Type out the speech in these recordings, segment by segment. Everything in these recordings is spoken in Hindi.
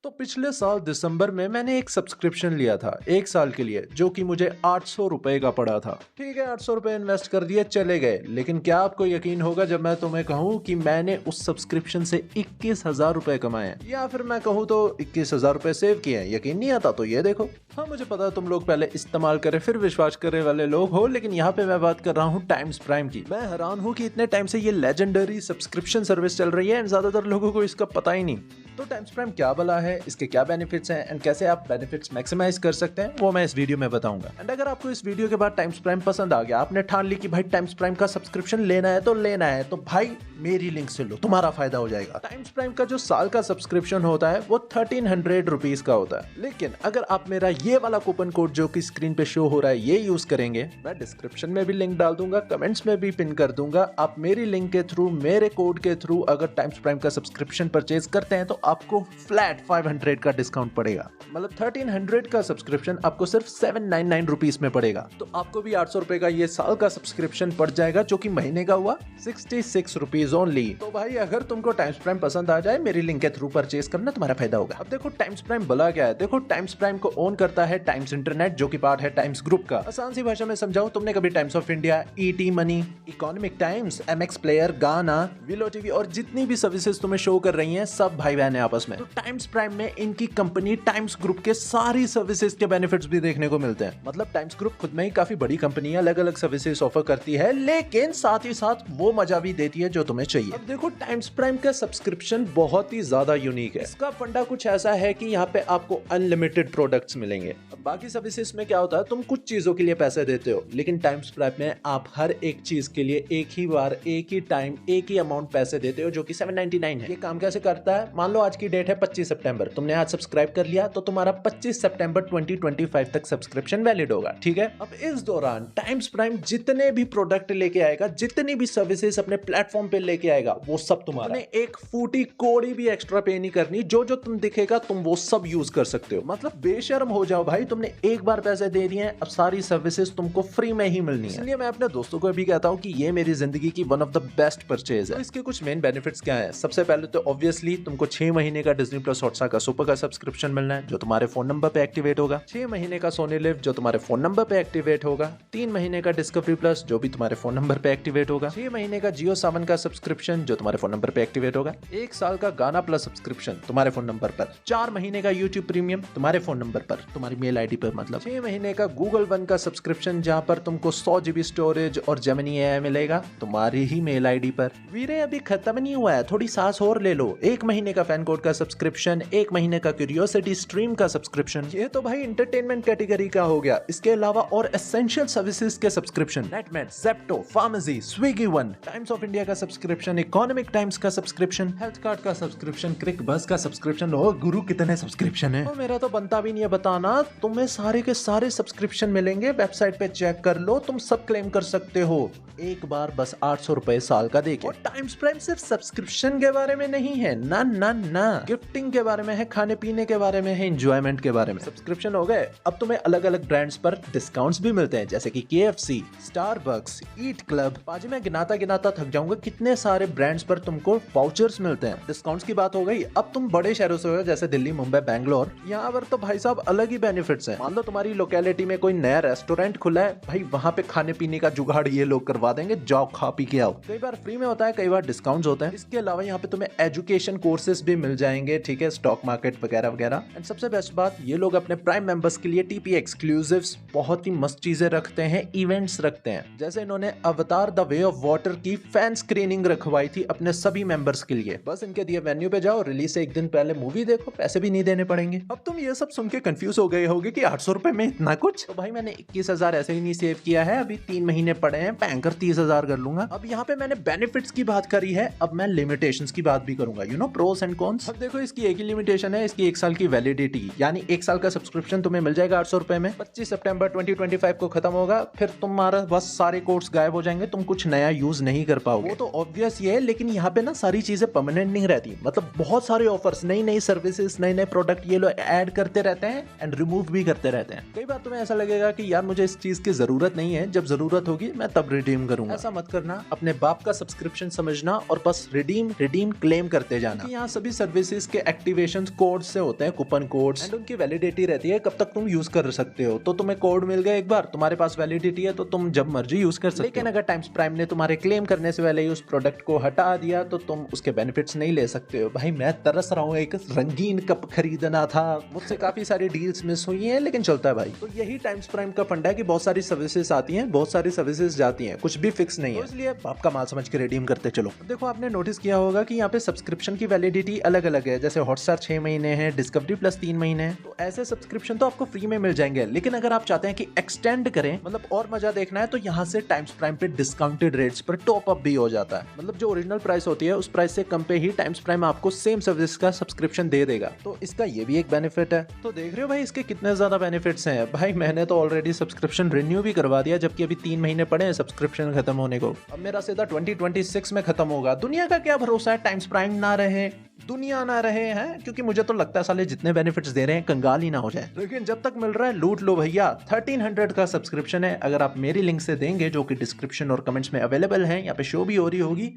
तो पिछले साल दिसंबर में मैंने एक सब्सक्रिप्शन लिया था 1 साल के लिए, जो कि मुझे 800 रुपए का पड़ा था। ठीक है, 800 रुपए इन्वेस्ट कर दिए, चले गए। लेकिन क्या आपको यकीन होगा जब मैं तुम्हें कहूँ कि मैंने उस सब्सक्रिप्शन से 21,000 रुपए कमाए हैं, या फिर मैं कहूँ तो 21,000 रुपए सेव किए हैं। यकीन नहीं आता तो ये देखो। हाँ, मुझे पता है तुम लोग पहले इस्तेमाल करे फिर विश्वास करने वाले लोग हो, लेकिन यहाँ पे मैं बात कर रहा हूँ टाइम्स प्राइम की। मैं हैरान हूँ कि इतने टाइम से ये लेजेंडरी सब्सक्रिप्शन सर्विस चल रही है एंड ज्यादातर लोगों को इसका पता ही नहीं। तो टाइम्स प्राइम क्या भला है, इसके क्या बेनिफिट्स हैं एंड कैसे आप बेनिफिट्स मैक्सिमाइज कर सकते हैं, वो मैं इस वीडियो में बताऊंगा। एंड अगर आपको इस वीडियो के बाद टाइम्स प्राइम पसंद आ गया, आपने ठान ली कि भाई टाइम्स प्राइम का सब्सक्रिप्शन लेना है तो लेना है, तो भाई मेरी लिंक से लो, तुम्हारा फायदा हो जाएगा। टाइम्स प्राइम का जो साल का सब्सक्रिप्शन होता है वो 1300 रुपीज का होता है। लेकिन अगर आप मेरा ये वाला कूपन कोड जो कि स्क्रीन पे शो हो रहा है ये यूज करेंगे, मैं डिस्क्रिप्शन में भी लिंक डाल दूंगा, कमेंट्स में भी पिन कर दूंगा। आप मेरी लिंक के थ्रू, मेरे कोड के थ्रू अगर टाइम्स प्राइम का सब्सक्रिप्शन परचेज करते हैं तो आपको फ्लैट 500 का डिस्काउंट पड़ेगा। मतलब 1300 का सब्सक्रिप्शन आपको सिर्फ 799 रुपीज में पड़ेगा। तो आपको भी 800 रुपए का ये साल का सब्सक्रिप्शन पड़ जाएगा, जो कि महीने का हुआ 66 रुपीज ओनली। तो भाई अगर तुमको टाइम्स प्राइम पसंद आ जाए, मेरी लिंक के थ्रू परचेज करना, तुम्हारा फायदा होगा। अब देखो टाइम्स प्राइम भला क्या है। देखो टाइम्स प्राइम को ओन करता है टाइम्स इंटरनेट, जो कि पार्ट है टाइम्स ग्रुप का। आसान सी भाषा में समझाऊं, तुमने कभी times of India, ET money, economic times, MX player, गाना, विलो टीवी और जितनी भी सर्विसेज तुम्हें शो कर रही हैं, सब भाई बहन है आपस में। तो टाइम्स प्राइम में इनकी कंपनी टाइम्स ग्रुप के सारी सर्विसेज के बेनिफिट्स भी देखने को मिलते हैं। मतलब टाइम्स ग्रुप खुद में ही काफी बड़ी कंपनी है, अलग अलग सर्विसेज ऑफर करती है, लेकिन साथ ही साथ वो मजा भी देती है जो तुम्हें चाहिए। अब देखो टाइम्स प्राइम का सब्सक्रिप्शन बहुत ही ज्यादा यूनिक है। इसका फंडा कुछ ऐसा है कि यहाँ पे आपको अनलिमिटेड प्रोडक्ट्स मिलेंगे। अब बाकी सर्विसेज में क्या होता है, तुम कुछ चीजों के लिए पैसे देते हो, लेकिन टाइम्स प्राइम में आप हर एक चीज के लिए एक ही बार, एक ही टाइम, एक ही अमाउंट पैसे देते हो, जो कि 799 है। ये काम कैसे करता है, मान लो आज की डेट है 25 सितंबर, तुमने आज सब्सक्राइब कर लिया तो तुम्हारा 25 सितंबर 2025 तक सब्सक्रिप्शन वैलिड होगा। ठीक है, अब इस दौरान टाइम्स प्राइम जितने भी प्रोडक्ट लेके आएगा, जितनी भी सर्विसेज अपने प्लेटफॉर्म पे लेके आएगा, वो सब तुम्हारा। एक फूटी कोड़ी भी एक्स्ट्रा पे नहीं करनी, जो जो तुम दिखेगा तुम वो सब यूज कर सकते हो। मतलब बेशर्म हो जाओ भाई, तुमने एक बार पैसे दे दिए हैं, अब सारी सर्विसेज तुमको फ्री में ही मिलनी है। इसलिए मैं अपने दोस्तों को भी कहता हूँ कि ये मेरी जिंदगी की one of the best purchase है। तो इसके कुछ मेन बेनिफिट्स क्या है। सबसे पहले तो ऑब्वियसली तुमको 6 महीने का डिज्नी प्लस हॉटस्टार का सुपर का सब्सक्रिप्शन मिलना है, जो तुम्हारे फोन नंबर पे एक्टिवेट होगा। 6 महीने का सोनी लिव, जो तुम्हारे फोन नंबर पे एक्टिवेट होगा। 3 महीने का डिस्कवरी प्लस, जो भी तुम्हारे फोन नंबर पे एक्टिवेट होगा। 6 महीने का जियो सावन का सब्सक्रिप्शन, जो तुम्हारे फोन नंबर पे एक्टिवेट होगा। 1 साल का गाना प्लस सब्सक्रिप्शन तुम्हारे फोन नंबर पर। 4 महीने का यूट्यूब प्रीमियम तुम्हारे फोन नंबर पर, तुम्हारी मेल आईडी पर। मतलब 6 महीने का गूगल वन का सब्सक्रिप्शन, जहां पर तुमको 100 GB स्टोरेज और जेमिनी एआई मिलेगा तुम्हारी ही मेल आईडी पर। वीरे अभी खत्म नहीं हुआ है, थोड़ी सांस और ले लो। 1 महीने का फैन कोड का सब्सक्रिप्शन, 1 महीने का क्यूरियोसिटी स्ट्रीम का सब्सक्रिप्शन। ये तो भाई एंटरटेनमेंट कैटेगरी का हो गया। इसके अलावा और एसेंशियल सर्विसेज के सब्सक्रिप्शन, नेटमेट, Zepto, pharmacy, Swiggy one, Times of India का सब्सक्रिप्शन, इकोनॉमिक टाइम्स का सब्सक्रिप्शन, हेल्थ कार्ड का सब्सक्रिप्शन, क्रिक बस का सब्सक्रिप्शन। ओ गुरु कितने सब्सक्रिप्शन है। मेरा तो बनता भी नहीं है बताना। तुम्हें सारे के सारे सब्सक्रिप्शन मिलेंगे, वेबसाइट पे चेक कर लो, तुम सब क्लेम कर सकते हो एक बार बस 800 रुपए साल का देके। और टाइम्स प्राइम सिर्फ सब्सक्रिप्शन के बारे में नहीं है, ना ना ना, गिफ्टिंग के बारे में है, खाने पीने के बारे में है, एंजॉयमेंट के बारे में। सब्सक्रिप्शन हो गए, अब तुम्हें अलग अलग ब्रांड्स पर डिस्काउंट्स भी मिलते हैं, जैसे कि KFC, स्टारबक्स, ईट क्लब। पाजी मैं गिनाता गिनाता थक जाऊंगा, कितने सारे ब्रांड्स पर तुमको वाउचर्स मिलते हैं। डिस्काउंट्स की बात हो गई, अब तुम बड़े शहरों से हो जैसे दिल्ली, मुंबई, बैंगलोर, यहाँ पर तो भाई साहब अलग ही बेनिफिट्स हैं। मान लो तुम्हारी लोकेलिटी में कोई नया रेस्टोरेंट खुला है, भाई वहां पे खाने पीने का जुगाड़ ये लोग करवा देंगे, जाओ खा पी के आओ। कई बार फ्री में होता है, कई बार डिस्काउंट्स होते हैं। इसके अलावा यहाँ पे तुम्हें एजुकेशन कोर्सेज भी मिल जाएंगे, ठीक है, स्टॉक मार्केट वगैरह वगैरह। एंड सबसे बेस्ट बात, ये लोग अपने प्राइम मेंबर्स के लिए TP एक्सक्लूसिव्स बहुत ही मस्त चीजें रखते हैं, इवेंट्स रखते हैं। जैसे इन्होंने अवतार द वे ऑफ वाटर की फैन स्क्रीनिंग रखवाई थी अपने सभी मेंबर्स के लिए। बस इनके दिए वेन्यू पे जाओ, रिलीज से एक दिन पहले मूवी देखो, पैसे भी नहीं देने पड़ेंगे। अब तुम ये सब सुन के कंफ्यूज हो गए होगे कि 800 रुपए में इतना कुछ। तो भाई मैंने 21,000 ऐसे ही नहीं सेव किया है, अभी 3 महीने पड़े हैं, बैंकर 30,000 कर लूंगा। अब यहाँ पे मैंने बेनिफिट्स की बात करी है, अब मैं लिमिटेशंस की बात भी करूंगा, you know, pros and cons. अब देखो इसकी एक ही लिमिटेशन है, इसकी 1 साल की वैलिडिटी वैलिडिटी, यानी 1 साल का सब्सक्रिप्शन तुम्हें मिल जाएगा 800 रुपए में। 25 सितंबर 2025 को खत्म होगा, फिर तुम्हारा बस सारे कोर्स गायब हो जाएंगे, तुम कुछ नया यूज नहीं कर पाओगे। वो तो ऑब्वियस ये है, लेकिन यहाँ पे ना सारी चीजें परमानेंट नहीं रहती। मतलब बहुत सारे ऑफर्स, नई नई सर्विसेज, नए नए प्रोडक्ट ये लोग ऐड करते रहते हैं एंड रिमूव भी करते रहते हैं। कई बार तुम्हें ऐसा लगेगा कि यार मुझे इस चीज की जरूरत नहीं है, जब जरूरत होगी मैं तब रिडीम करूंगा। ऐसा मत करना, अपने बाप का सब्सक्रिप्शन समझना और बस रिडीम क्लेम करते जाना। यहाँ सभी सर्विसेज के एक्टिवेशन कोड से होते हैं, कूपन कोड्स, एंड उनकी वैलिडिटी रहती है कब तक तुम यूज कर सकते हो। तो तुम्हें कोड मिल गया एक बार, तुम्हारे पास वैलिडिटी है, तो तुम जब मर्जी यूज कर सकते हो। लेकिन अगर टाइम्स प्राइम ने तुम्हारे क्लेम करने से पहले ही उस प्रोडक्ट को हटा दिया तो तुम उसके बेनिफिट्स नहीं ले सकते हो। भाई मैं तरस रहा हूँ, एक रंगीन कप खरीदना था, मुझसे काफी सारी डील्स मिस हुई हैं, लेकिन चलता है भाई। तो यही टाइम्स प्राइम का फंडा है कि बहुत सारी सर्विसेज आती हैं, बहुत सारी सर्विसेज जाती हैं, कुछ भी फिक्स नहीं है, तो इसलिए आपका माल समझ के रिडीम करते चलो। देखो आपने नोटिस किया होगा कि यहाँ पे सब्सक्रिप्शन की वैलिडिटी अलग अलग है, जैसे हॉटस्टार 6 महीने है, डिस्कवरी प्लस 3 महीने है। तो ऐसे सब्सक्रिप्शन तो आपको फ्री में मिल जाएंगे, लेकिन अगर आप चाहते हैं कि एक्सटेंड करें, मतलब और मजा देखना है, तो यहाँ से टाइम्स प्राइम पे डिस्काउंटेड रेट्स पर टॉप अप भी हो जाता है। मतलब जो ओरिजिनल प्राइस होती है उस प्राइस से कम पे ही टाइम्स प्राइम आपको सेम सर्विस का सब्सक्रिप्शन दे देगा। तो इसका ये भी एक बेनिफिट है। तो देख रहे हो भाई इसके कितने ज्यादा बेनिफिट्स हैं। भाई मैंने तो ऑलरेडी सब्सक्रिप्शन रिन्यू भी करवा दिया, जबकि अभी 3 महीने पड़े हैं सब्सक्रिप्शन खत्म होने को। अब मेरा सीधा 2026 में खत्म होगा। दुनिया का क्या भरोसा है, टाइम्स प्राइम ना रहे, दुनिया ना रहे हैं, क्योंकि मुझे तो लगता है साले जितने बेनिफिट्स दे रहे हैं कंगाल ही ना हो जाए। लेकिन जब तक मिल रहा है लूट लो भैया। 1300 का सब्सक्रिप्शन है, अगर आप मेरी लिंक से देंगे जो कि डिस्क्रिप्शन और कमेंट्स में अवेलेबल है, यहाँ पे शो भी हो रही होगी,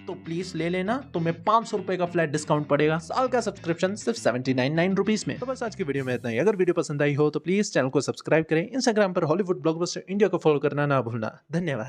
तो प्लीज ले लेना। तुम्हें 500 रुपए का फ्लैट डिस्काउंट पड़ेगा, साल का सब्सक्रिप्शन सिर्फ 79 रुपीज में। तो बस आज की वीडियो में इतना ही। अगर वीडियो पसंद आई हो तो प्लीज चैनल को सब्सक्राइब करें, इंस्टाग्राम पर हॉलीवुड ब्लॉकबस्टर इंडिया को फॉलो करना ना भूलना। धन्यवाद।